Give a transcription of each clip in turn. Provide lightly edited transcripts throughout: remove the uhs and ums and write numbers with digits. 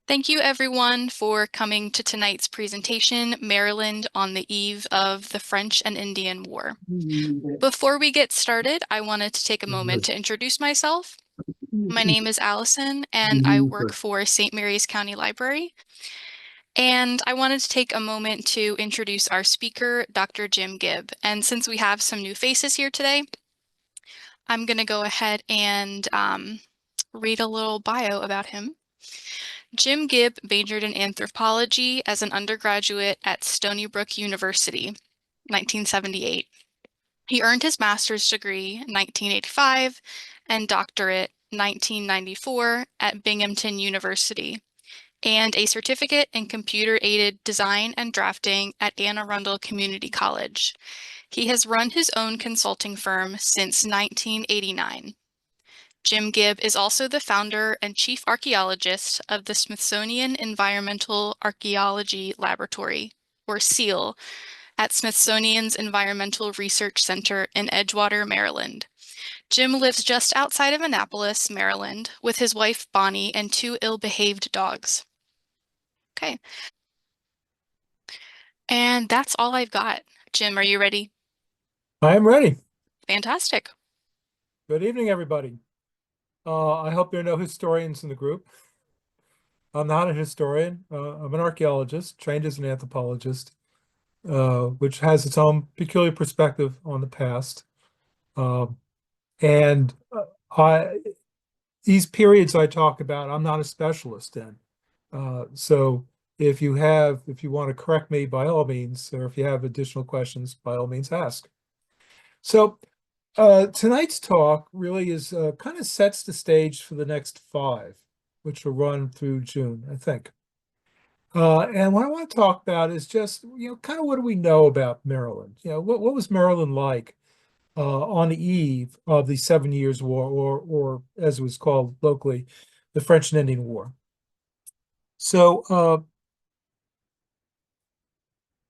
Thank you everyone for coming to tonight's presentation, Maryland on the Eve of the French and Indian War. Before we get started, I wanted to take a moment to introduce myself. My name is Allison, and I work for St. Mary's County Library. And I wanted to take a moment to introduce our speaker, Dr. Jim Gibb. And since we have some new faces here today, I'm going to go ahead and read a little bio about him. Jim Gibb majored in anthropology as an undergraduate at Stony Brook University, 1978. He earned his master's degree in 1985 and doctorate 1994 at Binghamton University, and a certificate in computer-aided design and drafting at Anne Arundel Community College. He has run his own consulting firm since 1989. Jim Gibb is also the founder and chief archaeologist of the Smithsonian Environmental Archaeology Laboratory, or SEAL, at Smithsonian's Environmental Research Center in Edgewater, Maryland. Jim lives just outside of Annapolis, Maryland, with his wife Bonnie and two ill-behaved dogs. Okay. And that's all I've got. Jim, are you ready? I am ready. Fantastic. Good evening, everybody. I hope there are no historians in the group. I'm not a historian. I'm an archaeologist, trained as an anthropologist, which has its own peculiar perspective on the past. And these periods I talk about, I'm not a specialist in. So if you want to correct me, by all means, or if you have additional questions, by all means, ask. So tonight's talk really is kind of sets the stage for the next 5, which will run through June, I think. And what I want to talk about is just, kind of what do we know about Maryland? What was Maryland like on the eve of the 7 Years' War, or as it was called locally, the French and Indian War. So let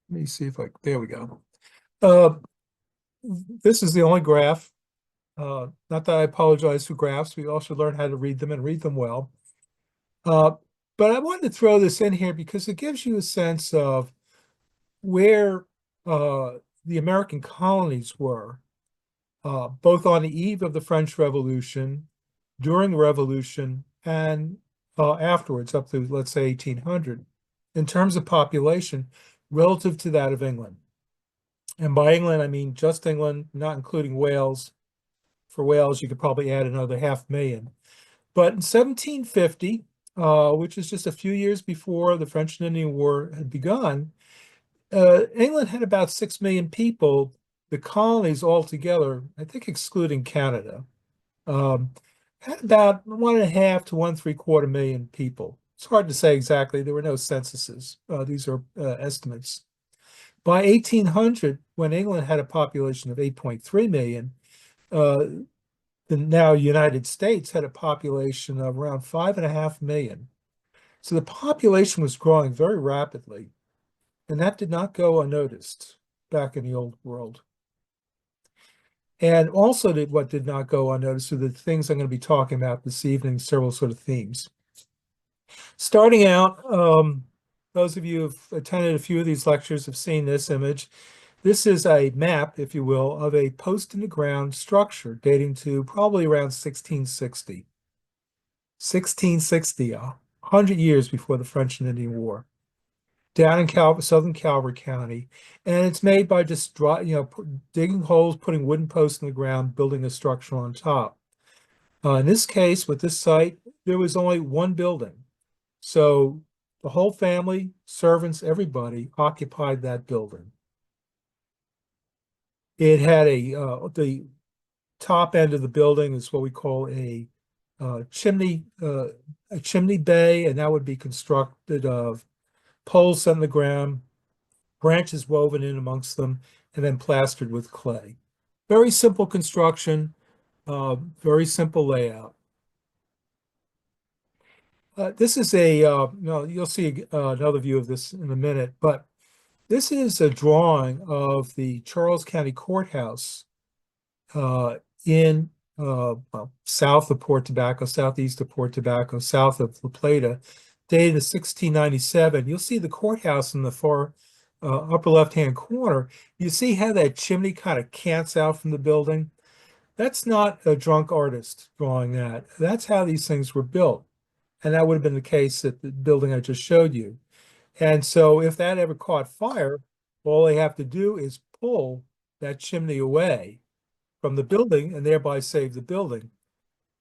me see if there we go. This is the only graph. Not that I apologize for graphs. We also learn how to read them and read them well. But I wanted to throw this in here because it gives you a sense of where the American colonies were, both on the eve of the French Revolution, during the Revolution, and afterwards, up to, let's say, 1800, in terms of population relative to that of England. And by England, I mean just England, not including Wales. For Wales, you could probably add another 500,000. But in 1750, which is just a few years before the French and Indian War had begun, England had about 6 million people. The colonies altogether, I think excluding Canada, had about 1.5 to 1.75 million people. It's hard to say exactly. There were no censuses. These are estimates. By 1800, when England had a population of 8.3 million, the now United States had a population of around 5.5 million. So the population was growing very rapidly, and that did not go unnoticed back in the old world. And also what did not go unnoticed are the things I'm going to be talking about this evening, several sort of themes. Starting out, those of you who've attended a few of these lectures have seen this image. This is a map, if you will, of a post-in-the-ground structure dating to probably around 1660. 1660, 100 years before the French and Indian War, down in southern Calvert County. And it's made by just digging holes, putting wooden posts in the ground, building a structure on top. In this case, with this site, there was only one building. So the whole family, servants, everybody occupied that building. It had the top end of the building is what we call a chimney bay, and that would be constructed of poles set in the ground, branches woven in amongst them, and then plastered with clay. Very simple construction, very simple layout. This is you'll see another view of this in a minute, but this is a drawing of the Charles County Courthouse in south of Port Tobacco, southeast of Port Tobacco, south of La Plata, dated in 1697. You'll see the courthouse in the far upper left-hand corner. You see how that chimney kind of cants out from the building? That's not a drunk artist drawing that. That's how these things were built. And that would have been the case at the building I just showed you. And so if that ever caught fire, all they have to do is pull that chimney away from the building and thereby save the building.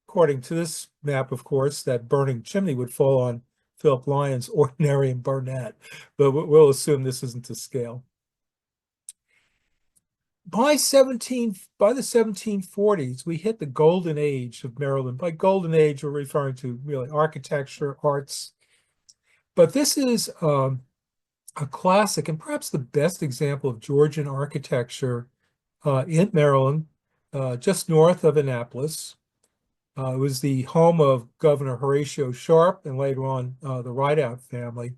According to this map, of course, that burning chimney would fall on Philip Lyons' Ordinary and Burnett, but we'll assume this isn't to scale. By the 1740s, we hit the golden age of Maryland. By golden age, we're referring to really architecture, arts. But this is a classic and perhaps the best example of Georgian architecture in Maryland, just north of Annapolis. It was the home of Governor Horatio Sharp and later on the Rideout family.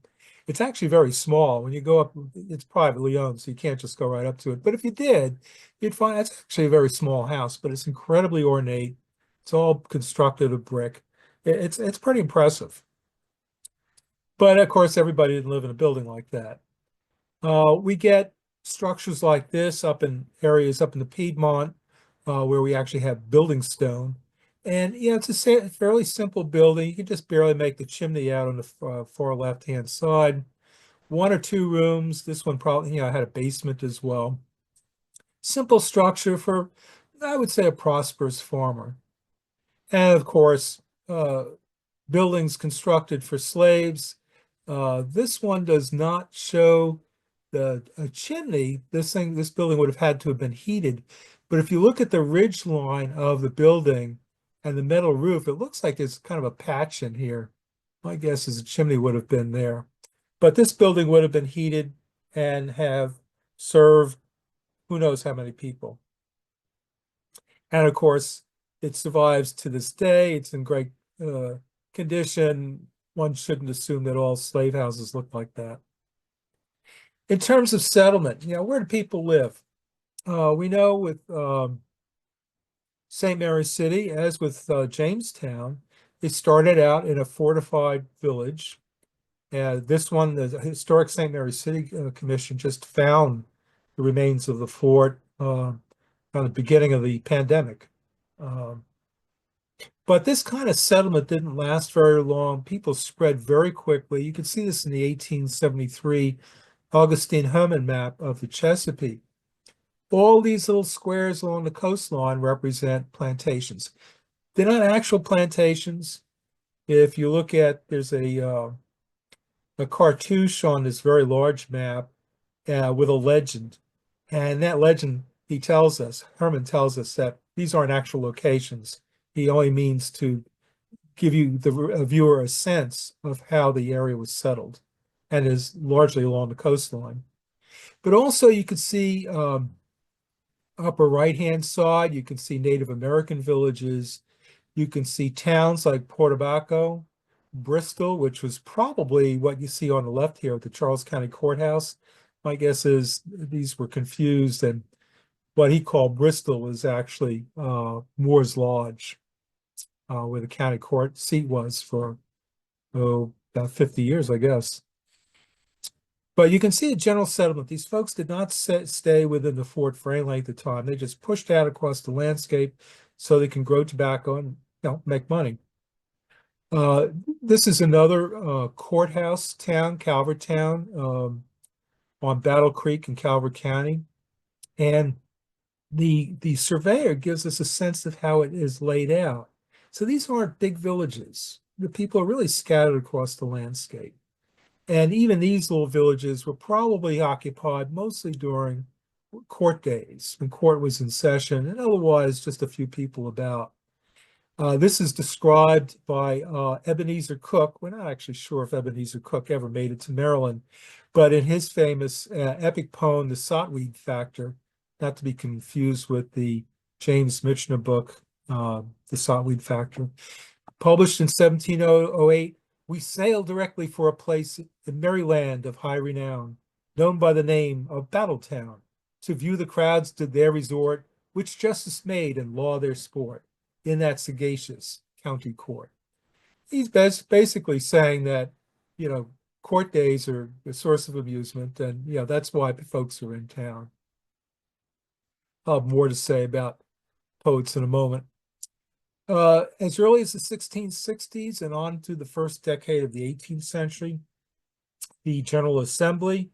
It's actually very small. When you go up, it's privately owned, so you can't just go right up to it. But if you did, you'd find it's actually a very small house, but it's incredibly ornate. It's all constructed of brick. It's pretty impressive. But of course, everybody didn't live in a building like that. We get structures like this up in areas up in the Piedmont, where we actually have building stone. And yeah, it's a fairly simple building. You can just barely make the chimney out on the far left-hand side. 1 or 2 rooms. This one probably, had a basement as well. Simple structure for, I would say, a prosperous farmer. And of course, buildings constructed for slaves. This one does not show a chimney. This building would have had to have been heated. But if you look at the ridge line of the building and the metal roof, it looks like there's kind of a patch in here. My guess is a chimney would have been there. But this building would have been heated and have served who knows how many people. And of course, it survives to this day. It's in great condition. One shouldn't assume that all slave houses look like that. In terms of settlement, where do people live? We know with St. Mary's City, as with Jamestown, it started out in a fortified village. This one, the Historic St. Mary's City Commission just found the remains of the fort on the beginning of the pandemic. But this kind of settlement didn't last very long. People spread very quickly. You can see this in the 1873 Augustine Herman map of the Chesapeake. All these little squares along the coastline represent plantations. They're not actual plantations. If you look at, there's a cartouche on this very large map with a legend. And that legend, Herman tells us that these aren't actual locations. He only means to give you, the viewer, a sense of how the area was settled and is largely along the coastline. But also you can see upper right-hand side, you can see Native American villages. You can see towns like Portabaco, Bristol, which was probably what you see on the left here at the Charles County Courthouse. My guess is these were confused, and what he called Bristol was actually Moore's Lodge, where the county court seat was for about 50 years, I guess. But you can see a general settlement. These folks did not stay within the fort for any length of time. They just pushed out across the landscape so they can grow tobacco and make money. This is another courthouse town, Calvertown, on Battle Creek in Calvert County. And the surveyor gives us a sense of how it is laid out. So these aren't big villages. The people are really scattered across the landscape. And even these little villages were probably occupied mostly during court days, when court was in session, and otherwise just a few people about. This is described by Ebenezer Cook. We're not actually sure if Ebenezer Cook ever made it to Maryland, but in his famous epic poem, The Sotweed Factor, not to be confused with the James Michener book, The Sotweed Factor, published in 1708, we sailed directly for a place in Maryland of high renown, known by the name of Battletown. To view the crowds did there resort, which justice made and law their sport in that sagacious county court. He's basically saying that court days are a source of amusement, and that's why folks are in town. I'll have more to say about poets in a moment. As early as the 1660s and on to the first decade of the 18th century, the General Assembly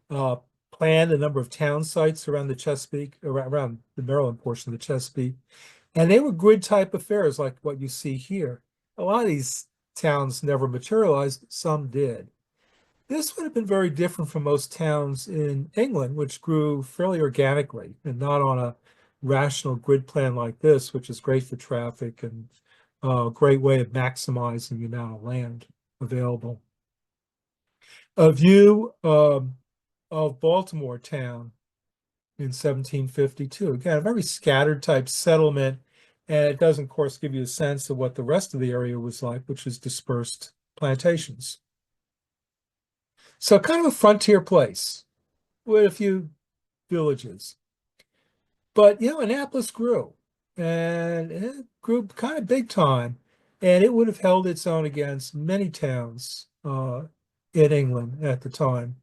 planned a number of town sites around the Chesapeake, around the Maryland portion of the Chesapeake, and they were grid type affairs like what you see here. A lot of these towns never materialized, some did. This would have been very different from most towns in England, which grew fairly organically and not on a rational grid plan like this, which is great for traffic and a great way of maximizing the amount of land available. A view of Baltimore town in 1752. Again, a very scattered type settlement, and it doesn't, of course, give you a sense of what the rest of the area was like, which is dispersed plantations. So kind of a frontier place with a few villages. But, Annapolis grew, and it grew kind of big time, and it would have held its own against many towns in England at the time.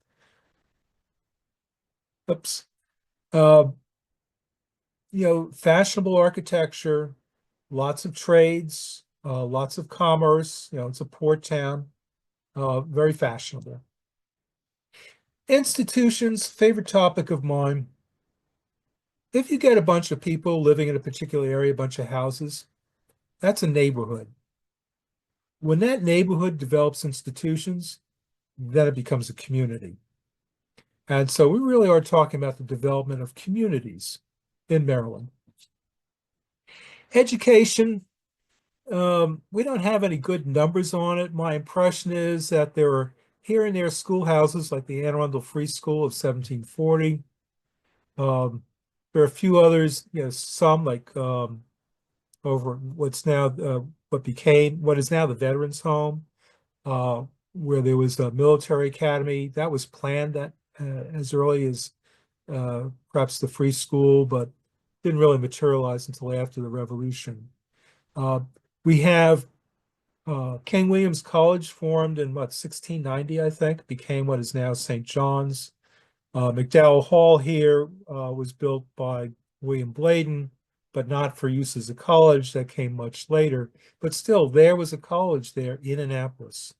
Oops. Fashionable architecture, lots of trades, lots of commerce. It's a port town, very fashionable. Institutions, favorite topic of mine. If you get a bunch of people living in a particular area, a bunch of houses, that's a neighborhood. When that neighborhood develops institutions, then it becomes a community. And so we really are talking about the development of communities in Maryland. Education, we don't have any good numbers on it. My impression is that there are here and there schoolhouses like the Anne Arundel Free School of 1740. There are a few others, some like over what is now the Veterans Home, where there was a military academy that was planned as early as perhaps the Free School, but didn't really materialize until after the Revolution. We have King William's College, formed in 1690, I think, became what is now St. John's. McDowell Hall here was built by William Bladen, but not for use as a college. That came much later. But still, there was a college there in Annapolis.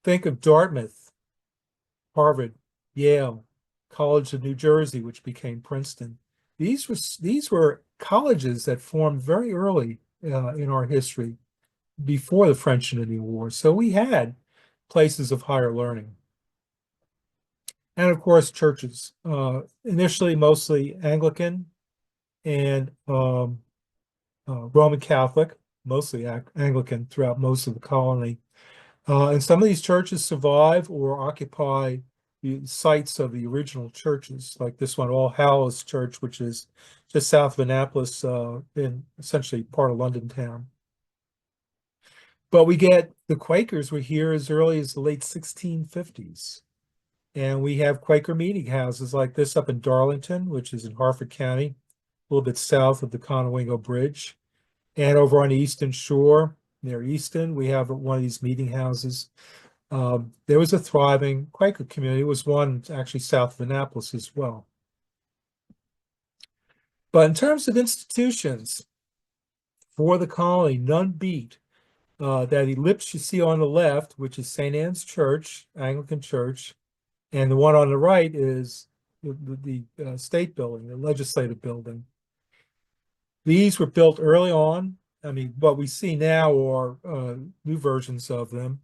Think of Dartmouth, Harvard, Yale, College of New Jersey, which became Princeton. These were colleges that formed very early in our history, before the French and Indian War. So we had places of higher learning. And of course, churches, initially mostly Anglican and Roman Catholic, mostly Anglican throughout most of the colony. And some of these churches survive or occupy the sites of the original churches, like this one, All Hallows Church, which is just south of Annapolis, in essentially part of London town. But we get the Quakers were here as early as the late 1650s. And we have Quaker meeting houses like this up in Darlington, which is in Harford County, a little bit south of the Conowingo Bridge. And over on the Eastern Shore, near Easton, we have one of these meeting houses. There was a thriving Quaker community. There was one actually south of Annapolis as well. But in terms of institutions for the colony, none beat that ellipse you see on the left, which is St. Anne's Church, Anglican Church, and the one on the right is the state building, the legislative building. These were built early on. I mean, what we see now are new versions of them.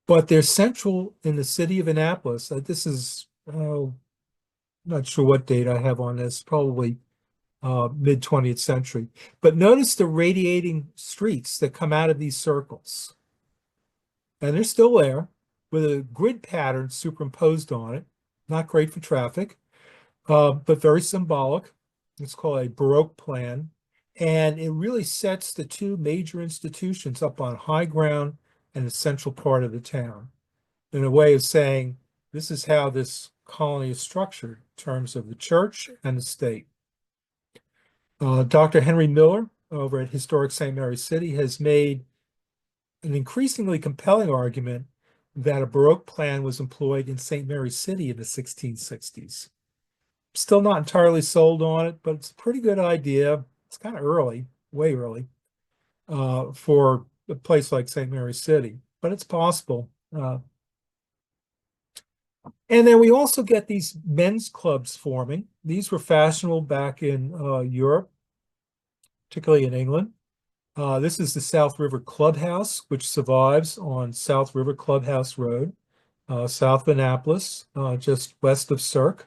But they're central in the city of Annapolis. This is, not sure what date I have on this, probably mid-20th century. But notice the radiating streets that come out of these circles. And they're still there with a grid pattern superimposed on it. Not great for traffic, but very symbolic. It's called a Baroque plan. And it really sets the two major institutions up on high ground and a central part of the town, in a way of saying, this is how this colony is structured in terms of the church and the state. Dr. Henry Miller over at Historic St. Mary's City has made an increasingly compelling argument that a Baroque plan was employed in St. Mary's City in the 1660s. Still not entirely sold on it, but it's a pretty good idea. It's kind of early, way early, for a place like St. Mary's City, but it's possible. And then we also get these men's clubs forming. These were fashionable back in Europe, particularly in England. This is the South River Clubhouse, which survives on South River Clubhouse Road, south of Annapolis, just west of Cirque.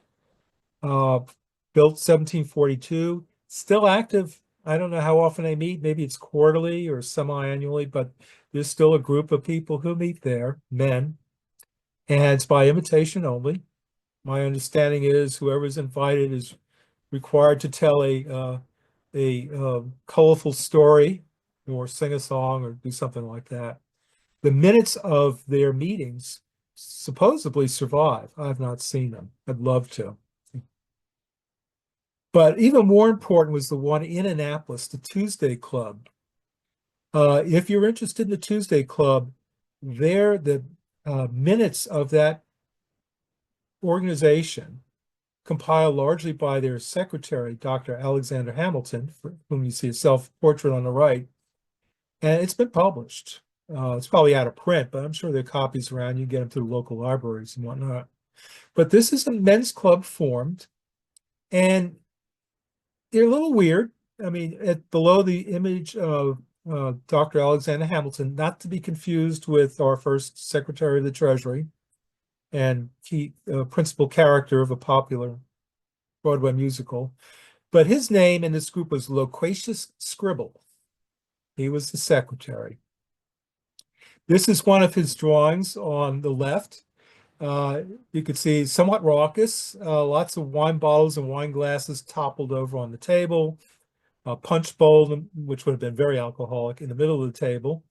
Built 1742, still active. I don't know how often they meet. Maybe it's quarterly or semi-annually, but there's still a group of people who meet there, men, and it's by invitation only. My understanding is whoever's invited is required to tell a colorful story or sing a song or do something like that. The minutes of their meetings supposedly survive. I've not seen them. I'd love to. But even more important was the one in Annapolis, the Tuesday Club. If you're interested in the Tuesday Club, the minutes of that organization, compiled largely by their secretary, Dr. Alexander Hamilton, for whom you see a self-portrait on the right, and it's been published. It's probably out of print, but I'm sure there are copies around. You get them through local libraries and whatnot. But this is a men's club formed, and they're a little weird. I mean, below the image of Dr. Alexander Hamilton, not to be confused with our first Secretary of the Treasury and key principal character of a popular Broadway musical. But his name in this group was Loquacious Scribble. He was the secretary. This is one of his drawings on the left. You could see somewhat raucous, lots of wine bottles and wine glasses toppled over on the table, a punch bowl, which would have been very alcoholic, in the middle of the table,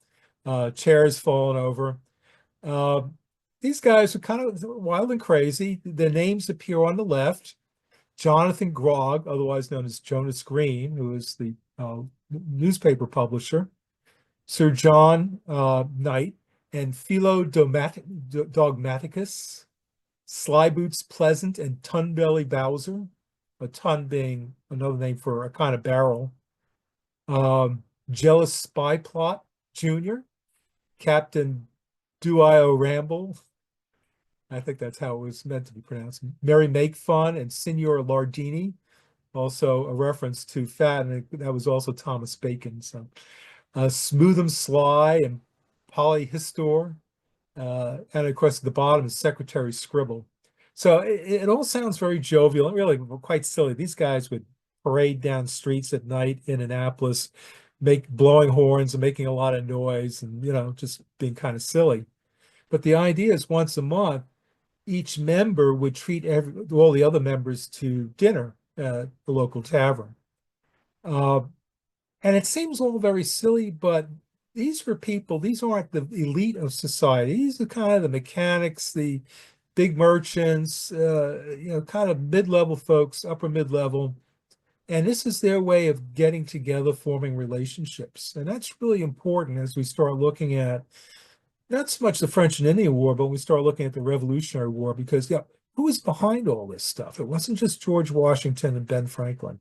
chairs falling over. These guys are kind of wild and crazy. Their names appear on the left. Jonathan Grog, otherwise known as Jonas Green, who is the newspaper publisher, Sir John Knight, and Philo Dogmaticus, Slyboots Pleasant, and Tunbelly Bowser, a tun being another name for a kind of barrel. Jealous Spy Plot Jr., Captain Duio Ramble, I think that's how it was meant to be pronounced, Mary Make Fun, and Signor Lardini, also a reference to fat, and that was also Thomas Bacon. So Smooth 'em Sly and Polyhistor, and of course at the bottom is Secretary Scribble. So it all sounds very jovial and really quite silly. These guys would parade down streets at night in Annapolis, blowing horns and making a lot of noise and, just being kind of silly. But the idea is once a month, each member would treat all the other members to dinner at the local tavern. And it seems all very silly, but these aren't the elite of society. These are kind of the mechanics, the big merchants, kind of mid-level folks, upper mid-level. And this is their way of getting together, forming relationships. And that's really important as we start looking at not so much the French and Indian War, but we start looking at the Revolutionary War, because who was behind all this stuff? It wasn't just George Washington and Ben Franklin.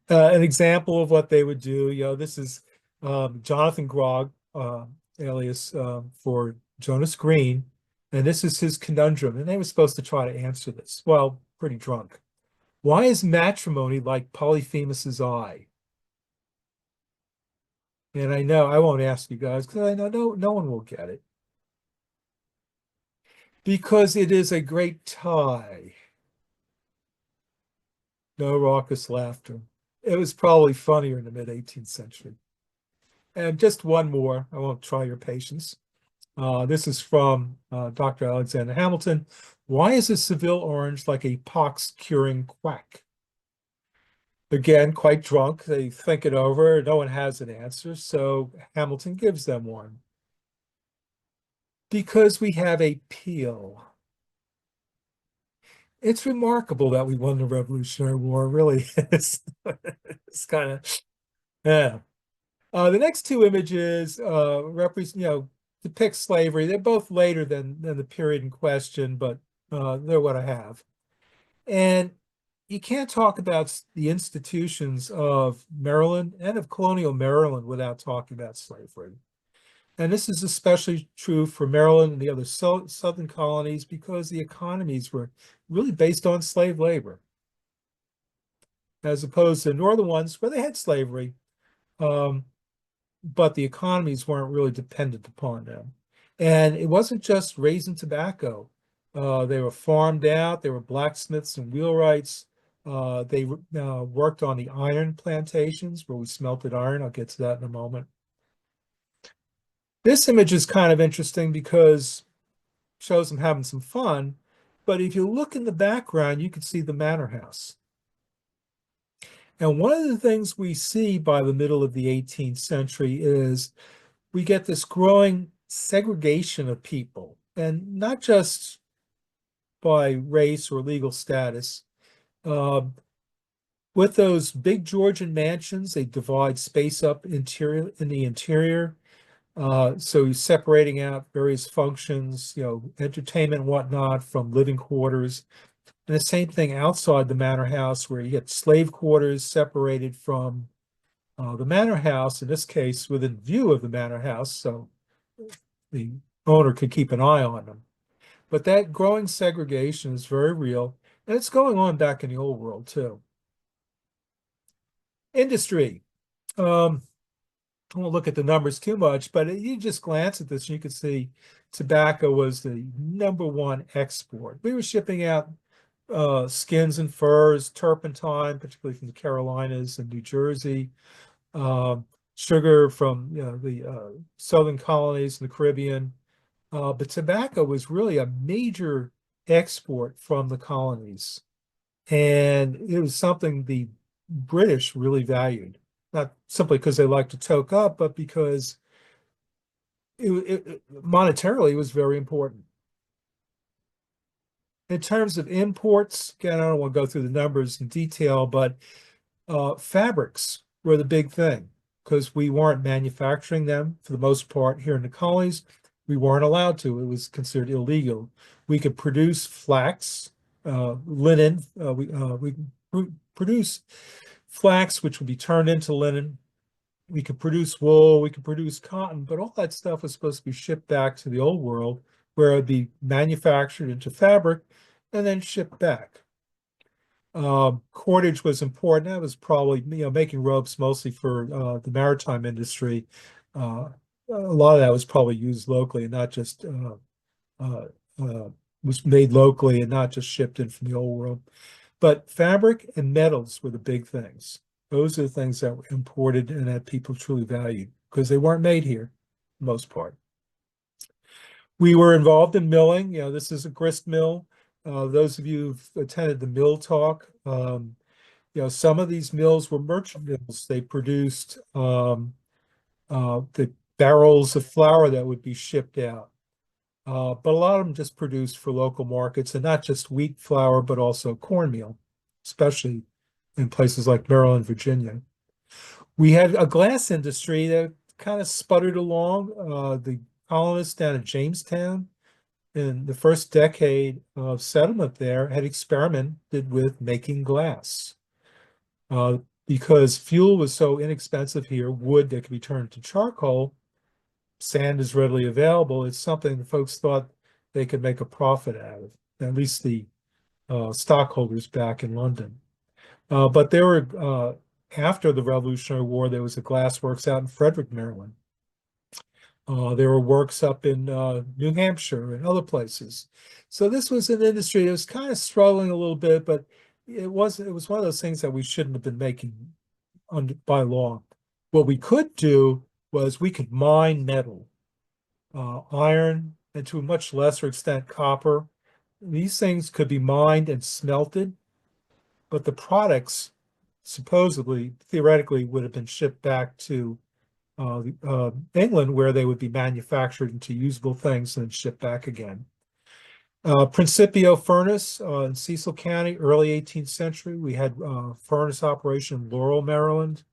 An example of what they would do, this is Jonathan Grog, alias for Jonas Green, and this is his conundrum, and they were supposed to try to answer this. Well, pretty drunk. Why is matrimony like Polyphemus's eye? And I know I won't ask you guys because I know no one will get it. Because it is a great tie. No raucous laughter. It was probably funnier in the mid-18th century. And just one more. I won't try your patience. This is from Dr. Alexander Hamilton. Why is a Seville orange like a pox-curing quack? Again, quite drunk. They think it over. No one has an answer, so Hamilton gives them one. Because we have a peel. It's remarkable that we won the Revolutionary War, really. It's kind of, yeah. The next two images represent, depict slavery. They're both later than the period in question, but they're what I have. And you can't talk about the institutions of Maryland and of colonial Maryland without talking about slavery. And this is especially true for Maryland and the other southern colonies because the economies were really based on slave labor, as opposed to the northern ones where they had slavery, but the economies weren't really dependent upon them. And it wasn't just raising tobacco. They were farmed out. They were blacksmiths and wheelwrights. They worked on the iron plantations where we smelted iron. I'll get to that in a moment. This image is kind of interesting because it shows them having some fun. But if you look in the background, you can see the manor house. And one of the things we see by the middle of the 18th century is we get this growing segregation of people, and not just by race or legal status. With those big Georgian mansions, they divide space up in the interior. So you're separating out various functions, entertainment and whatnot from living quarters. And the same thing outside the manor house, where you get slave quarters separated from the manor house, in this case, within view of the manor house, so the owner could keep an eye on them. But that growing segregation is very real, and it's going on back in the old world, too. Industry. I won't look at the numbers too much, but you just glance at this and you can see tobacco was the #1 export. We were shipping out skins and furs, turpentine, particularly from the Carolinas and New Jersey, sugar from the southern colonies and the Caribbean. But tobacco was really a major export from the colonies. And it was something the British really valued, not simply because they liked to toke up, but because monetarily it was very important. In terms of imports, again, I don't want to go through the numbers in detail, but fabrics were the big thing because we weren't manufacturing them for the most part here in the colonies. We weren't allowed to. It was considered illegal. We could produce flax, linen. We produce flax, which would be turned into linen. We could produce wool. We could produce cotton, but all that stuff was supposed to be shipped back to the old world, where it would be manufactured into fabric and then shipped back. Cordage was important. That was probably, making ropes mostly for the maritime industry. A lot of that was probably used locally and not just was made locally and not just shipped in from the old world. But fabric and metals were the big things. Those are the things that were imported and that people truly valued because they weren't made here, for the most part. We were involved in milling. This is a grist mill. Those of you who've attended the mill talk, some of these mills were merchant mills. They produced the barrels of flour that would be shipped out. But a lot of them just produced for local markets, and not just wheat flour, but also cornmeal, especially in places like Maryland, Virginia. We had a glass industry that kind of sputtered along. The colonists down at Jamestown in the first decade of settlement there had experimented with making glass. Because fuel was so inexpensive here, wood that could be turned to charcoal, sand is readily available. It's something that folks thought they could make a profit out of, at least the stockholders back in London. But there were, after the Revolutionary War, there was a glass works out in Frederick, Maryland. There were works up in New Hampshire and other places. So this was an industry that was kind of struggling a little bit, but it was one of those things that we shouldn't have been making by law. What we could do was we could mine metal, iron, and to a much lesser extent copper. These things could be mined and smelted, but the supposedly, theoretically, would have been shipped back to England, where they would be manufactured into usable things and then shipped back again. Principio furnace in Cecil County, early 18th century. We had furnace operation in Laurel, Maryland.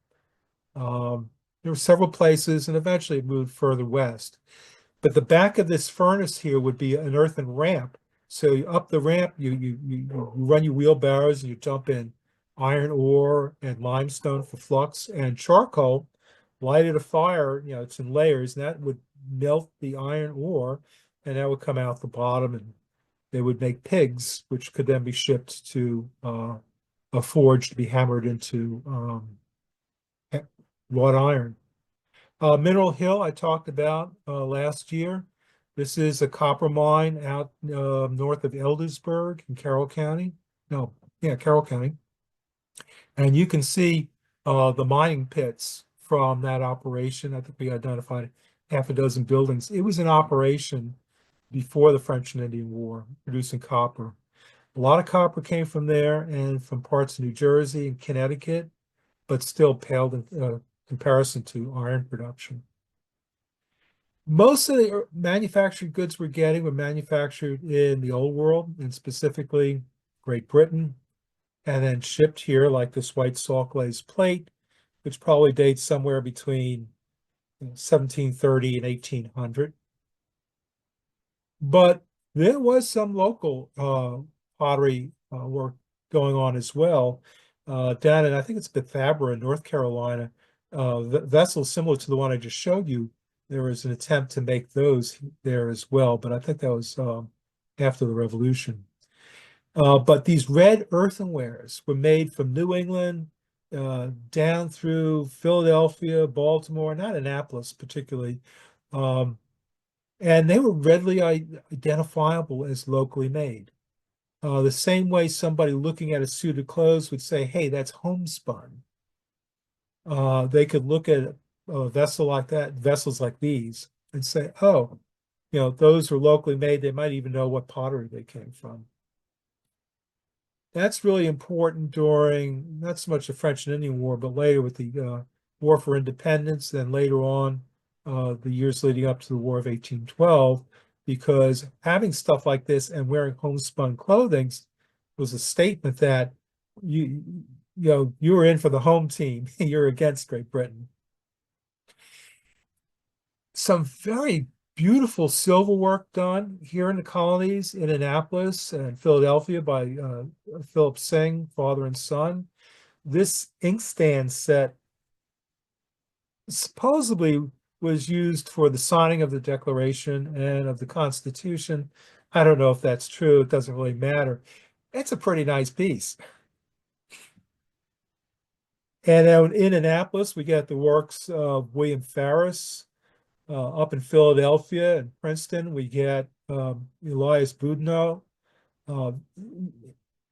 there were several places, and eventually it moved further west. But the back of this furnace here would be an earthen ramp. So up the ramp, you run your wheelbarrows and you dump in iron ore and limestone for flux and charcoal, light it a fire, it's in layers, and that would melt the iron ore, and that would come out the bottom, and they would make pigs, which could then be shipped to a forge to be hammered into wrought iron. Mineral Hill, I talked about last year. This is a copper mine out north of Eldersburg in Carroll County. No, yeah, Carroll County. And you can see the mining pits from that operation. I think we identified half a dozen buildings. It was in operation before the French and Indian War, producing copper. A lot of copper came from there and from parts of New Jersey and Connecticut, but still paled in comparison to iron production. Most of the manufactured goods we're getting were manufactured in the old world, and specifically Great Britain, and then shipped here, like this white salt glazed plate, which probably dates somewhere between 1730 and 1800. But there was some local pottery work going on as well. Down in, I think it's Bethabara in North Carolina, vessels similar to the one I just showed you, there was an attempt to make those there as well, but I think that was after the Revolution. But these red earthenwares were made from New England down through Philadelphia, Baltimore, not Annapolis particularly, and they were readily identifiable as locally made. The same way somebody looking at a suit of clothes would say, hey, that's homespun. They could look at a vessel like that, vessels like these, and say, oh, those were locally made. They might even know what pottery they came from. That's really important during, not so much the French and Indian War, but later with the War for Independence, then later on, the years leading up to the War of 1812, because having stuff like this and wearing homespun clothing was a statement that you were in for the home team. You're against Great Britain. Some very beautiful silver work done here in the colonies in Annapolis and Philadelphia by Philip Singh, father and son. This inkstand set supposedly was used for the signing of the Declaration and of the Constitution. I don't know if that's true. It doesn't really matter. It's a pretty nice piece. And in Annapolis, we get the works of William Ferris. Up in Philadelphia and Princeton, we get Elias Boudinot.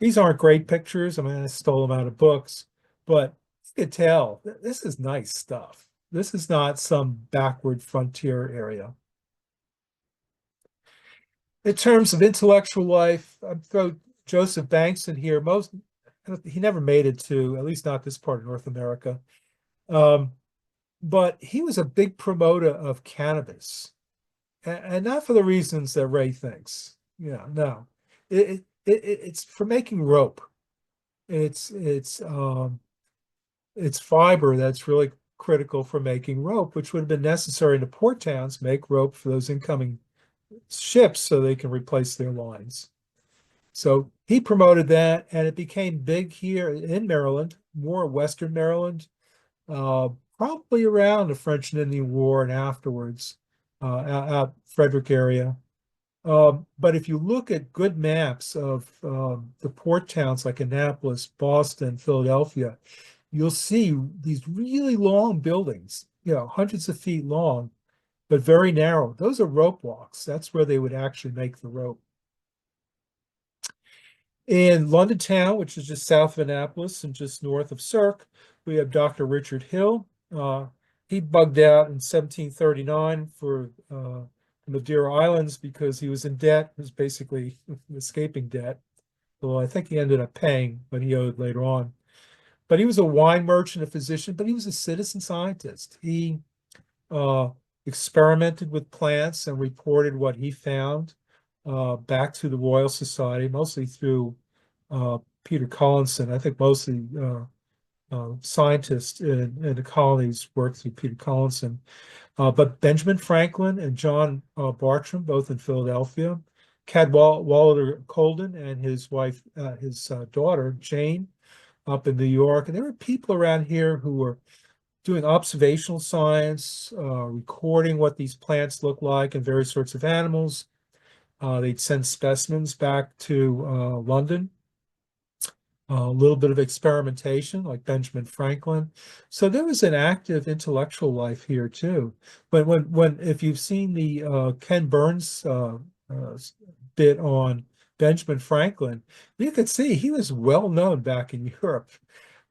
These aren't great pictures. I mean, I stole them out of books, but you could tell this is nice stuff. This is not some backward frontier area. In terms of intellectual life, I'd throw Joseph Banks in here. He never made it to, at least not this part of North America. But he was a big promoter of cannabis, and not for the reasons that Ray thinks. No, it's for making rope. It's fiber that's really critical for making rope, which would have been necessary in the port towns, make rope for those incoming ships so they can replace their lines. So he promoted that, and it became big here in Maryland, more Western Maryland. Probably around the French and Indian War and afterwards, out Frederick area. But if you look at good maps of the port towns like Annapolis, Boston, Philadelphia, you'll see these really long buildings, hundreds of feet long, but very narrow. Those are rope walks. That's where they would actually make the rope. In London town, which is just south of Annapolis and just north of Cirque, we have Dr. Richard Hill. He bugged out in 1739 for the Madeira Islands because he was in debt. He was basically escaping debt. Well, I think he ended up paying, but he owed later on. But he was a wine merchant, a physician, but he was a citizen scientist. He experimented with plants and reported what he found back to the Royal Society, mostly through Peter Collinson. I think mostly scientists in the colonies worked through Peter Collinson. But Benjamin Franklin and John Bartram, both in Philadelphia, Cadwallader Colden and his wife, his daughter, Jane, up in New York. And there were people around here who were doing observational science, recording what these plants look like and various sorts of animals. They'd send specimens back to London. A little bit of experimentation like Benjamin Franklin. So there was an active intellectual life here too. But when if you've seen the Ken Burns bit on Benjamin Franklin, you could see he was well known back in Europe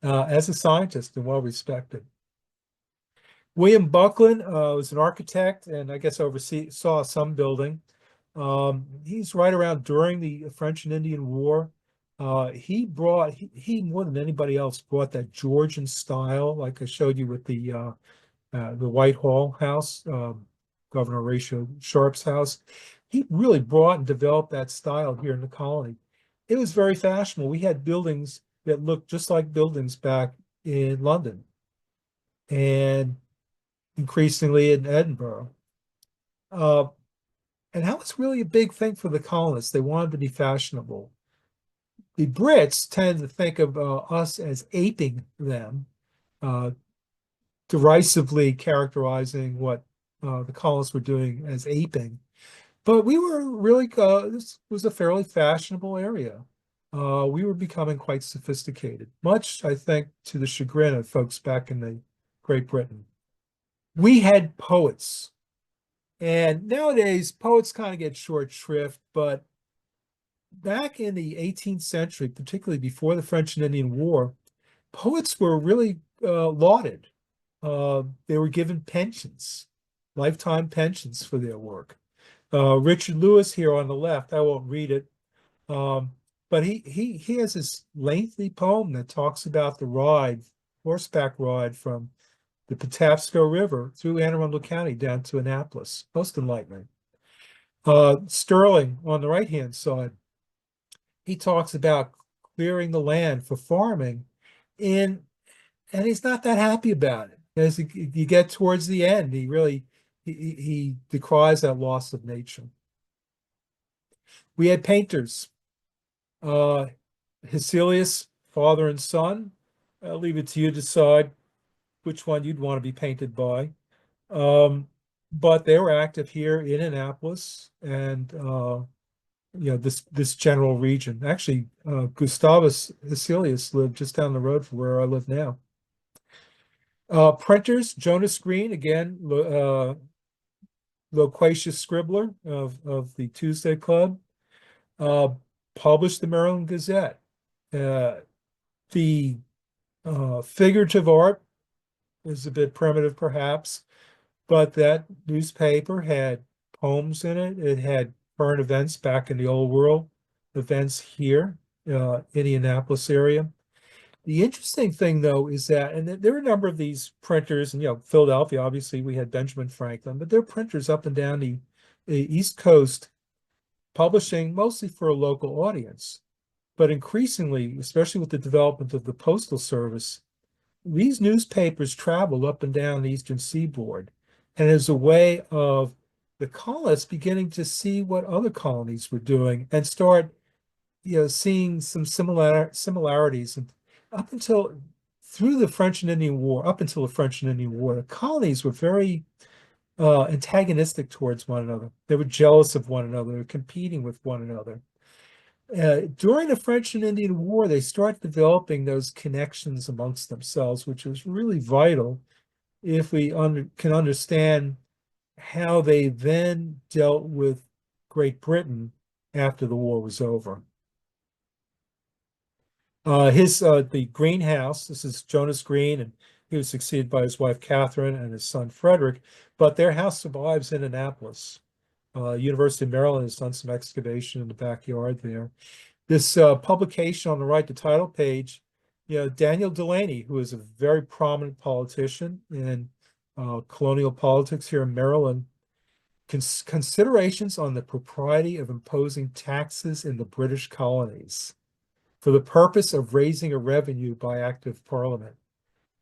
as a scientist and well respected. William Buckland was an architect and I guess saw some building. He's right around during the French and Indian War. He more than anybody else brought that Georgian style, like I showed you with the Whitehall house, Governor Horatio Sharp's house. He really brought and developed that style here in the colony. It was very fashionable. We had buildings that looked just like buildings back in London and increasingly in Edinburgh. And that was really a big thing for the colonists. They wanted to be fashionable. The Brits tend to think of us as aping them, derisively characterizing what the colonists were doing as aping. But we were really, this was a fairly fashionable area. We were becoming quite sophisticated, much, I think, to the chagrin of folks back in the Great Britain. We had poets. And nowadays, poets kind of get short shrift, but back in the 18th century, particularly before the French and Indian War, poets were really lauded. They were given pensions, lifetime pensions for their work. Richard Lewis here on the left, I won't read it, but he has this lengthy poem that talks about the horseback ride from the Patapsco River through Anne Arundel County down to Annapolis. Most enlightening. Sterling on the right-hand side, he talks about clearing the land for farming, and he's not that happy about it. As you get towards the end, he decries that loss of nature. We had painters. Hesselius, father and son. I'll leave it to you to decide which one you'd want to be painted by. But they were active here in Annapolis and this general region. Actually, Gustavus Hesselius lived just down the road from where I live now. Printers, Jonas Green, again, loquacious scribbler of the Tuesday Club, published the Maryland Gazette. The figurative art is a bit primitive, perhaps, but that newspaper had poems in it. It had current events back in the old world, events here, Indianapolis area. The interesting thing, though, is that, and there were a number of these printers, and Philadelphia, obviously, we had Benjamin Franklin, but there are printers up and down the East Coast publishing mostly for a local audience. But increasingly, especially with the development of the Postal Service, these newspapers traveled up and down the Eastern Seaboard, and as a way of the colonists beginning to see what other colonies were doing and start, seeing some similarities. And up until the French and Indian War, the colonies were very antagonistic towards one another. They were jealous of one another, they were competing with one another. During the French and Indian War, they start developing those connections amongst themselves, which was really vital if we can understand how they then dealt with Great Britain after the war was over. The greenhouse, this is Jonas Green, and he was succeeded by his wife Catherine and his son Frederick, but their house survives in Annapolis. University of Maryland has done some excavation in the backyard there. This publication on the right, the title page, Daniel Delaney, who is a very prominent politician in colonial politics here in Maryland, considerations on the propriety of imposing taxes in the British colonies for the purpose of raising a revenue by act of Parliament.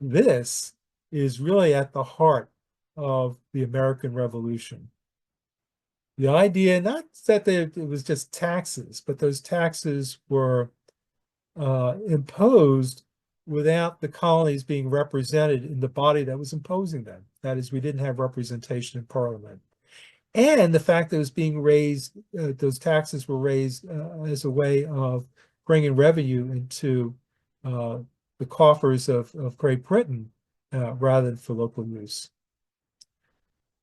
this is really at the heart of the American Revolution. The idea, not that it was just taxes, but those taxes were imposed without the colonies being represented in the body that was imposing them. That is, we didn't have representation in Parliament. And the fact that it was being raised, those taxes were raised as a way of bringing revenue into the coffers of Great Britain rather than for local use.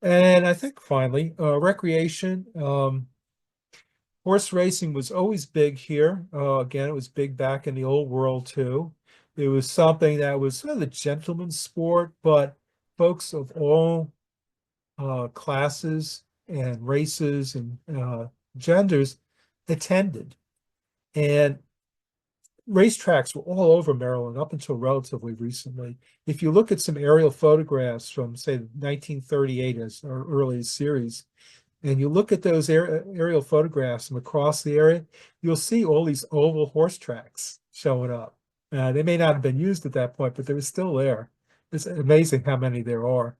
And I think finally, recreation. Horse racing was always big here. Again, it was big back in the old world too. It was something that was sort of the gentleman's sport, but folks of all classes and races and genders attended. And racetracks were all over Maryland up until relatively recently. If you look at some aerial photographs from, say, 1938 as our earliest series, and you look at those aerial photographs from across the area, you'll see all these oval horse tracks showing up. They may not have been used at that point, but they were still there. It's amazing how many there are.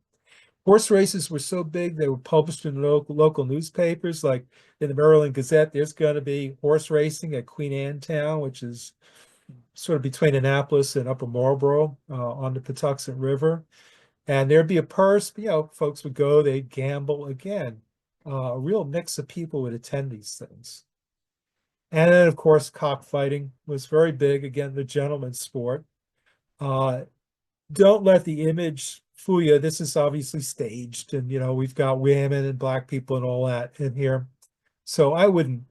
Horse races were so big, they were published in local newspapers, like in the Maryland Gazette, there's going to be horse racing at Queen Anne Town, which is sort of between Annapolis and Upper Marlboro on the Patuxent River. And there'd be a purse, folks would go, they'd gamble again. A real mix of people would attend these things. And then, of course, cockfighting was very big. Again, the gentleman's sport. Don't let the image fool you. This is obviously staged, and we've got women and black people and all that in here. So I wouldn't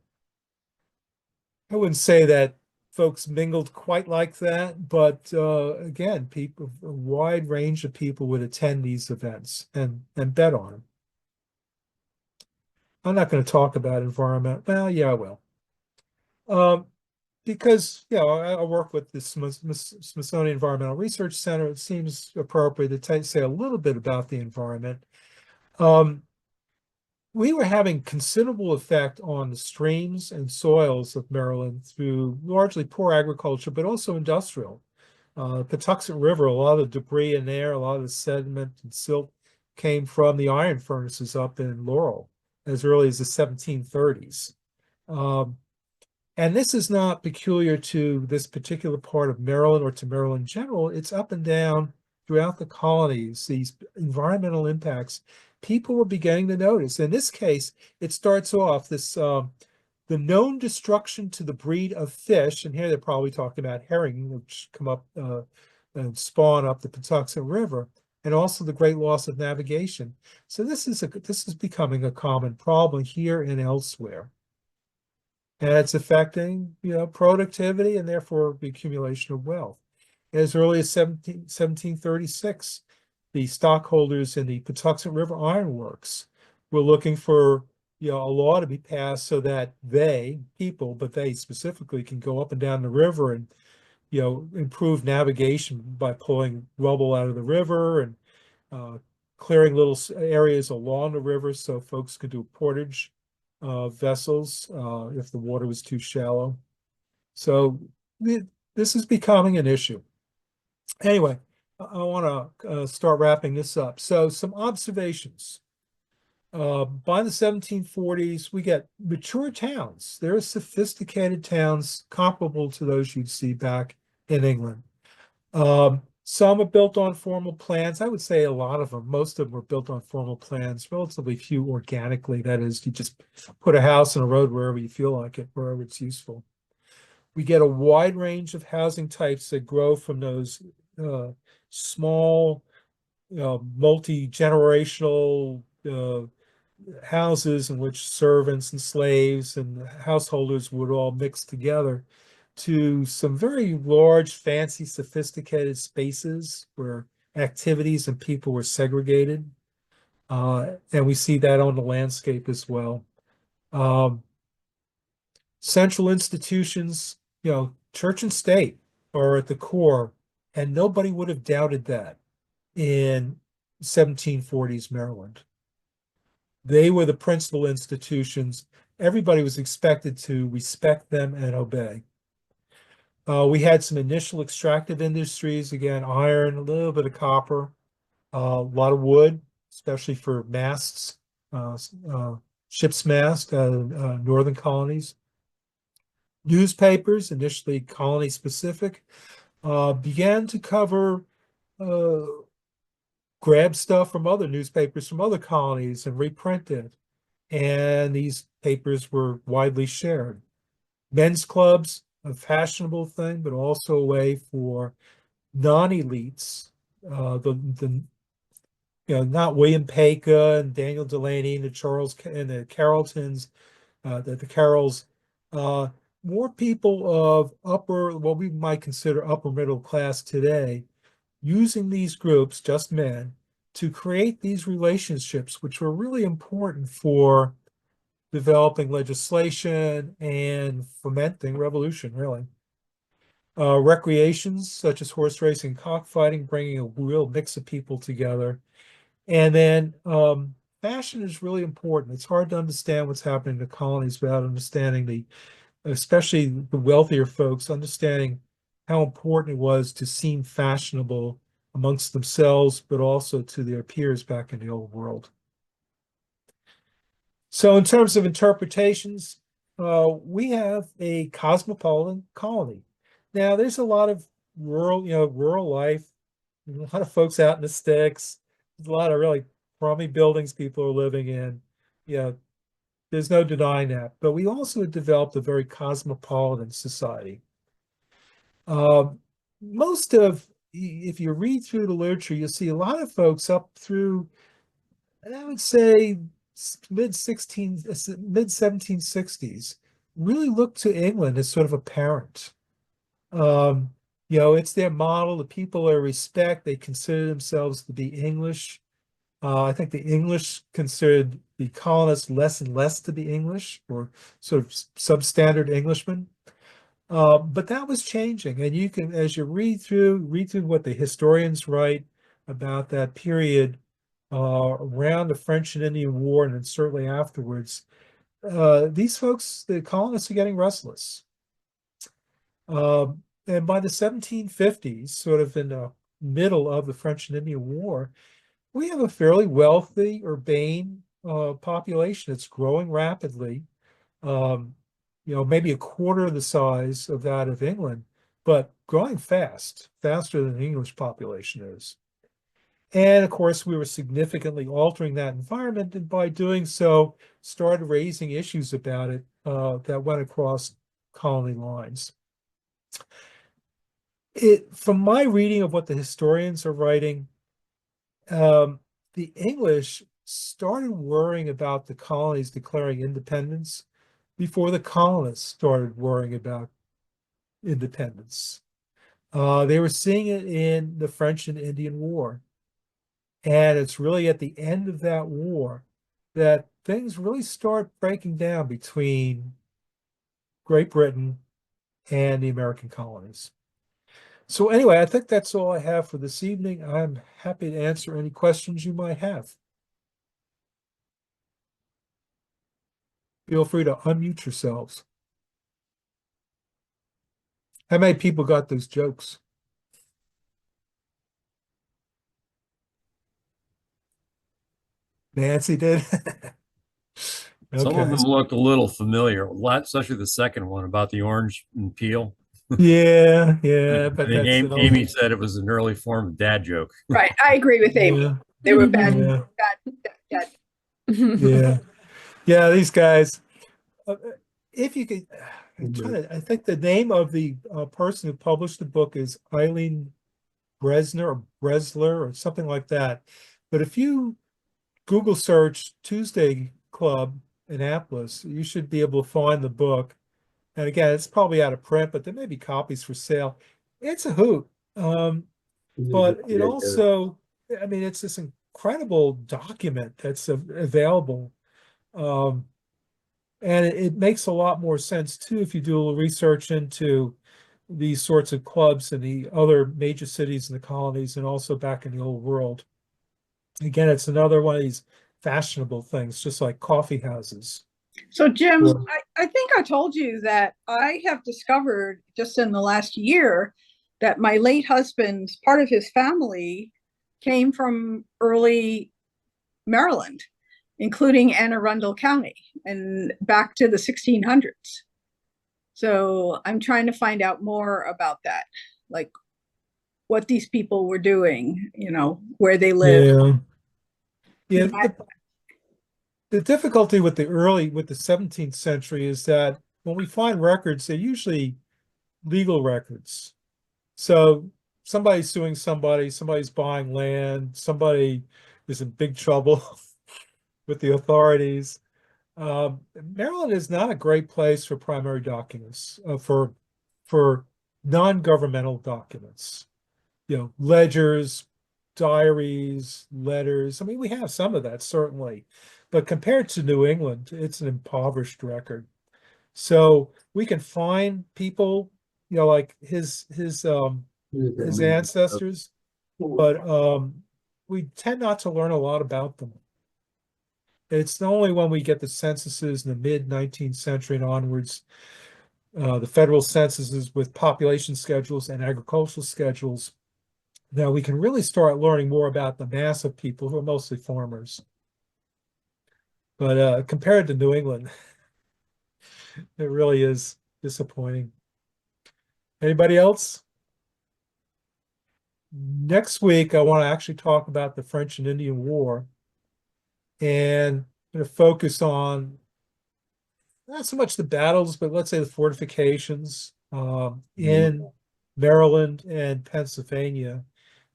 say that folks mingled quite like that, but again, a wide range of people would attend these events and bet on them. I'm not going to talk about environment. Well, yeah, I will. Because, I work with the Smithsonian Environmental Research Center. It seems appropriate to say a little bit about the environment. We were having considerable effect on the streams and soils of Maryland through largely poor agriculture, but also industrial. Patuxent River, a lot of the debris in there, a lot of the sediment and silt came from the iron furnaces up in Laurel as early as the 1730s. And this is not peculiar to this particular part of Maryland or to Maryland in general. It's up and down throughout the colonies, these environmental impacts people were beginning to notice. In this case, it starts off this the known destruction to the breed of fish, and here they're probably talking about herring, which come up and spawn up the Patuxent River, and also the great loss of navigation. So this is becoming a common problem here and elsewhere. And it's affecting, productivity and therefore the accumulation of wealth. As early as 1736, the stockholders in the Patuxent River Iron Works were looking for, a law to be passed so that but they specifically can go up and down the river and, improve navigation by pulling rubble out of the river and clearing little areas along the river so folks could do portage vessels if the water was too shallow. So this is becoming an issue. Anyway, I want to start wrapping this up. So some observations. By the 1740s, we get mature towns. There are sophisticated towns comparable to those you'd see back in England. Some are built on formal plans. I would say a lot of them, most of them were built on formal plans, relatively few organically. That is, you just put a house and a road wherever you feel like it, wherever it's useful. We get a wide range of housing types that grow from those small, multi-generational houses in which servants and slaves and householders would all mix together to some very large, fancy, sophisticated spaces where activities and people were segregated. And we see that on the landscape as well. Central institutions, church and state are at the core, and nobody would have doubted that in 1740s Maryland. They were the principal institutions. Everybody was expected to respect them and obey. We had some initial extractive industries, again, iron, a little bit of copper, a lot of wood, especially for masts, ship's mast, northern colonies. Newspapers, initially colony specific, began to cover, grab stuff from other newspapers from other colonies and reprint it. And these papers were widely shared. Men's clubs, a fashionable thing, but also a way for non-elites, not William Paca and Daniel Delaney and the Carrolltons, the Carrolls, more people of what we might consider upper middle class today, using these groups, just men, to create these relationships, which were really important for developing legislation and fomenting revolution, really. Recreations such as horse racing, cockfighting, bringing a real mix of people together. And then fashion is really important. It's hard to understand what's happening in the colonies without understanding especially the wealthier folks, understanding how important it was to seem fashionable amongst themselves, but also to their peers back in the old world. So in terms of interpretations, we have a cosmopolitan colony. Now, there's a lot of rural life, a lot of folks out in the sticks. There's a lot of really crummy buildings people are living in. There's no denying that. But we also developed a very cosmopolitan society. If you read through the literature, you'll see a lot of folks up through, I would say, mid 1760s, really look to England as sort of a parent. It's their model. The people they respect. They consider themselves to be English. I think the English considered the colonists less and less to be English, or sort of substandard Englishmen. But that was changing, and you can, as you read through what the historians write about that period around the French and Indian War, and then certainly afterwards, these folks, the colonists, are getting restless. And by the 1750s, sort of in the middle of the French and Indian War, we have a fairly wealthy, urbane population. It's growing rapidly. Maybe a quarter of the size of that of England, but growing faster than the English population is. And of course, we were significantly altering that environment, and by doing so, started raising issues about it that went across colony lines. From my reading of what the historians are writing, the English started worrying about the colonies declaring independence before the colonists started worrying about independence. They were seeing it in the French and Indian War. And it's really at the end of that war that things really start breaking down between Great Britain and the American colonies. So anyway, I think that's all I have for this evening. I'm happy to answer any questions you might have. Feel free to unmute yourselves. How many people got those jokes? Nancy did. Some of Okay. them looked a little familiar, especially the second one about the orange and peel. Yeah, I but think that's Amy said it was an early form of dad joke. Right, I agree with Amy. Yeah, They were bad, yeah, bad. yeah, yeah. These guys. If you could, I think the name of the person who published the book is Eileen Bresner or something like that. But if you Google search Tuesday Club Annapolis, you should be able to find the book. And again, it's probably out of print, but there may be copies for sale. It's a hoot. But it also, it's this incredible document that's available. And it makes a lot more sense too if you do a little research into these sorts of clubs in the other major cities in the colonies and also back in the old world. Again, it's another one of these fashionable things, just like coffee houses. So Jim, Sure. I think I told you that I have discovered just in the last year that my late husband's part of his family came from early Maryland, including Anne Arundel County and back to the 1600s. So I'm trying to find out more about that, like what these people were doing, where they live. Yeah. Yeah. I- The difficulty with the 17th century is that when we find records, they're usually legal records. So somebody's suing somebody, somebody's buying land, somebody is in big trouble with the authorities. Maryland is not a great place for primary documents, for non-governmental documents. Ledgers, diaries, letters. I mean, we have some of that, certainly. But compared to New England, it's an impoverished record. So we can find people, like his ancestors, but we tend not to learn a lot about them. It's only when we get the censuses in the mid-19th century and onwards, the federal censuses with population schedules and agricultural schedules, that we can really start learning more about the mass of people who are mostly farmers. But compared to New England, it really is disappointing. Anybody else? Next week, I want to actually talk about the French and Indian War, and I'm going to focus on not so much the battles, but let's say the fortifications in Maryland and Pennsylvania.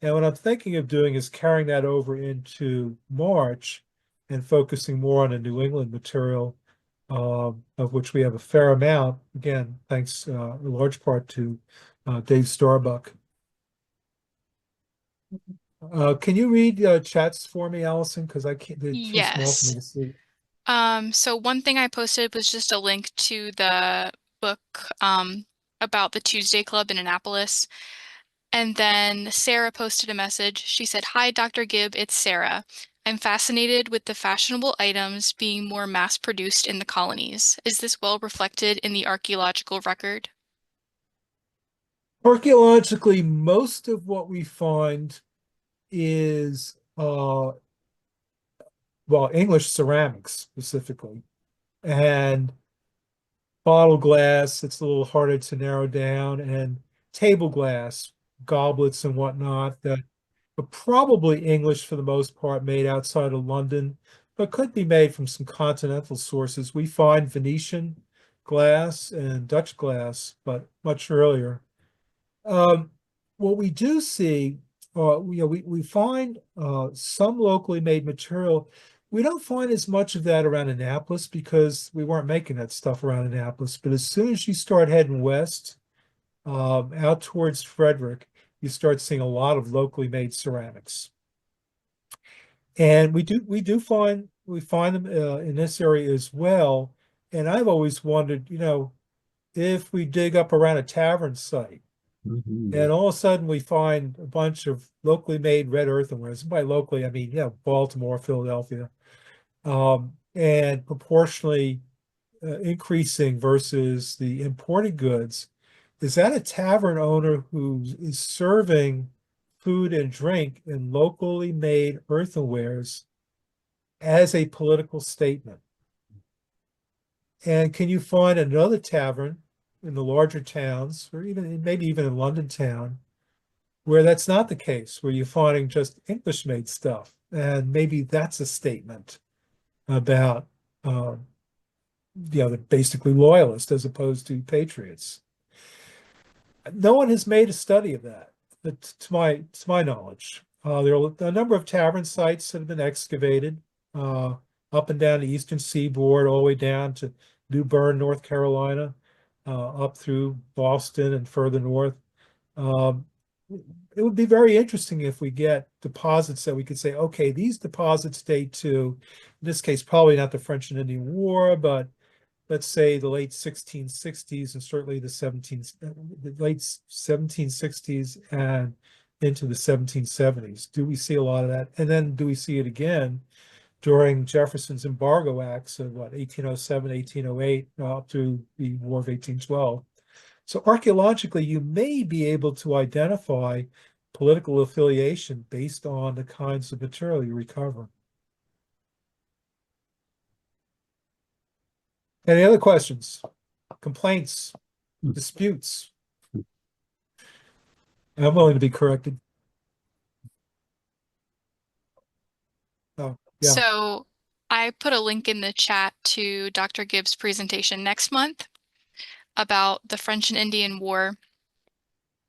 And what I'm thinking of doing is carrying that over into March and focusing more on the New England material, of which we have a fair amount, again, thanks in large part to Dave Starbuck. Can you read chats for me, Allison? Because I can't, they're too small for me to see. So one thing I posted was just a link to the book about the Tuesday Club in Annapolis. And then Sarah posted a message. She said, "Hi, Dr. Gibb, it's Sarah. I'm fascinated with the fashionable items being more mass-produced in the colonies. Is this well reflected in the archaeological record?" Archaeologically, most of what we find is English ceramics specifically, and bottle glass. It's a little harder to narrow down, and table glass, goblets and whatnot that are probably English for the most part, made outside of London, but could be made from some continental sources. We find Venetian glass and Dutch glass, but much earlier. What we do see, we find some locally made material. We don't find as much of that around Annapolis because we weren't making that stuff around Annapolis. But as soon as you start heading west, out towards Frederick, you start seeing a lot of locally made ceramics. And we find them in this area as well. And I've always wondered, if we dig up around a tavern site, and all of a sudden we find a bunch of locally made red earthenware. By locally, I mean, Baltimore, Philadelphia, and proportionally increasing versus the imported goods. Is that a tavern owner who is serving food and drink in locally made earthenwares as a political statement? And can you find another tavern in the larger towns, or maybe even in London town, where that's not the case, where you're finding just English-made stuff, and maybe that's a statement about, they're basically loyalists as opposed to patriots. No one has made a study of that, to my knowledge. There are a number of tavern sites that have been excavated up and down the eastern seaboard, all the way down to New Bern, North Carolina, up through Boston and further north. It would be very interesting if we get deposits that we could say, okay, these deposits date to, in this case, probably not the French and Indian War, but let's say the late 1660s and certainly the late 1760s and into the 1770s. Do we see a lot of that? And then do we see it again during Jefferson's embargo acts of 1807, 1808, up to the War of 1812. So archaeologically, you may be able to identify political affiliation based on the kinds of material you recover. Any other questions, complaints, disputes? I'm willing to be corrected. Oh, yeah. So I put a link in the chat to Dr. Gibbs' presentation next month about the French and Indian War.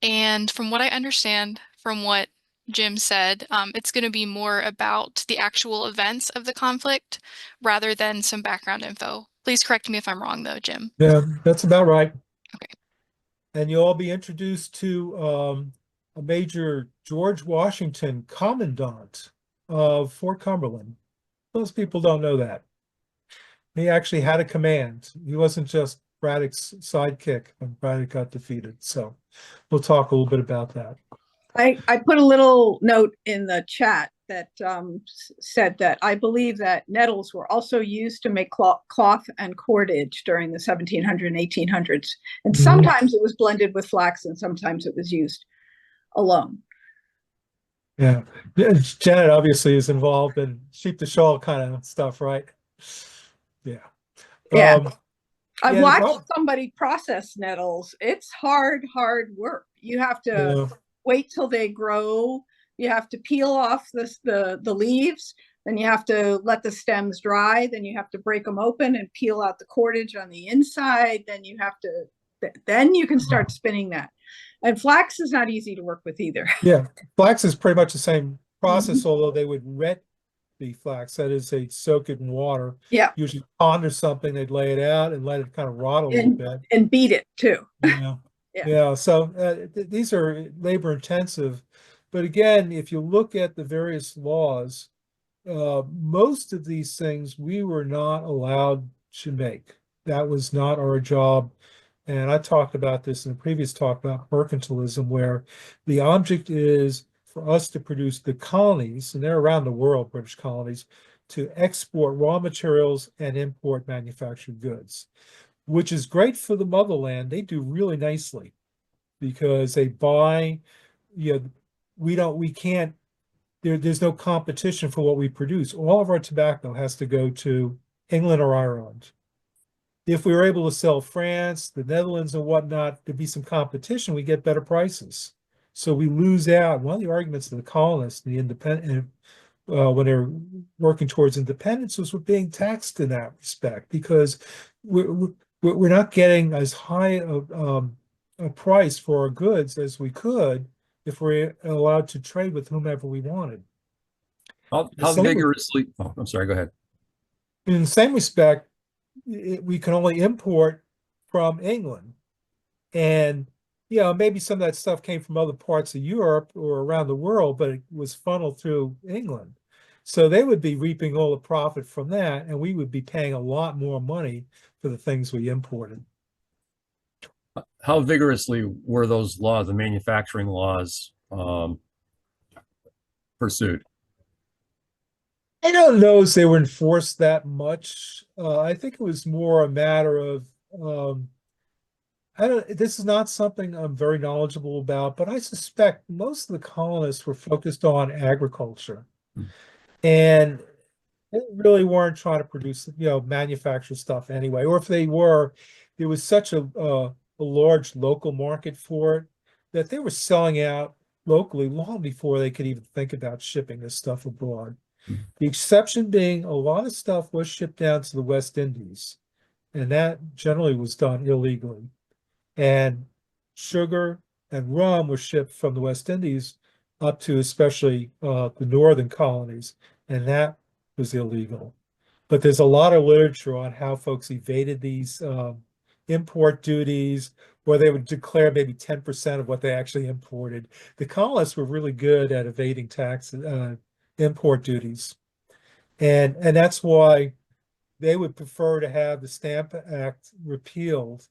And from what I understand, from what Jim said, it's going to be more about the actual events of the conflict rather than some background info. Please correct me if I'm wrong, though, Jim. Yeah, that's about right. Okay. And you'll all be introduced to a Major George Washington, Commandant of Fort Cumberland. Most people don't know that. He actually had a command. He wasn't just Braddock's sidekick when Braddock got defeated. So we'll talk a little bit about that. I put a little note in the chat that said that I believe that nettles were also used to make cloth and cordage during the 1700s and 1800s. And sometimes it was blended with flax and sometimes it was used alone. Yeah. Janet obviously is involved in sheep to shawl kind of stuff, right? Yeah. Yeah. I've yeah, watched somebody process nettles. It's hard work. You have to wait till they grow. You have to peel off the leaves. Then you have to let the stems dry. Then you have to break them open and peel out the cordage on the inside. Then you have to, then you can start spinning that. And flax is not easy to work with either. Yeah, flax is pretty much the same process, although they would wet the flax. That is, they'd soak it in water. Yeah. Usually ponder something, they'd lay it out and let it kind of rot a little bit. And beat it too. Yeah. Yeah. So these are labor intensive. But again, if you look at the various laws, most of these things we were not allowed to make. That was not our job. And I talked about this in the previous talk about mercantilism, where the object is for us to produce the colonies, and they're around the world, British colonies, to export raw materials and import manufactured goods, which is great for the motherland. They do really nicely because they buy, we can't, there's no competition for what we produce. All of our tobacco has to go to England or Ireland. If we were able to sell France, the Netherlands and whatnot, there'd be some competition, we get better prices. So we lose out. One of the arguments of the colonists, the independent, when they're working towards independence, was we're being taxed in that respect because we're not getting as high a price for our goods as we could if we're allowed to trade with whomever we wanted. How vigorously? Oh, I'm sorry. Go ahead. In the same respect, we can only import from England, and maybe some of that stuff came from other parts of Europe or around the world, but it was funneled through England. So they would be reaping all the profit from that, and we would be paying a lot more money for the things we imported. How vigorously were those laws, the manufacturing laws, pursued? I don't know if they were enforced that much. I think it was more a matter of, this is not something I'm very knowledgeable about, but I suspect most of the colonists were focused on agriculture. And they really weren't trying to produce, manufacture stuff anyway. Or if they were, there was such a large local market for it that they were selling out locally long before they could even think about shipping this stuff abroad. The exception being a lot of stuff was shipped down to the West Indies, and that generally was done illegally. And sugar and rum were shipped from the West Indies up to especially the northern colonies, and that was illegal. But there's a lot of literature on how folks evaded these import duties, where they would declare maybe 10% of what they actually imported. The colonists were really good at evading taxes, import duties. And that's why they would prefer to have the Stamp Act repealed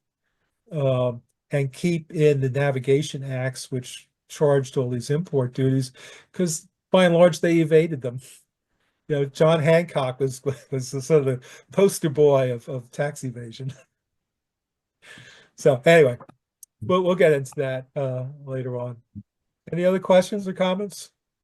and keep in the Navigation Acts, which charged all these import duties, because by and large they evaded them. You know, John Hancock was the sort of the poster boy of tax evasion. So anyway, we'll get into that later on. Any other questions or comments?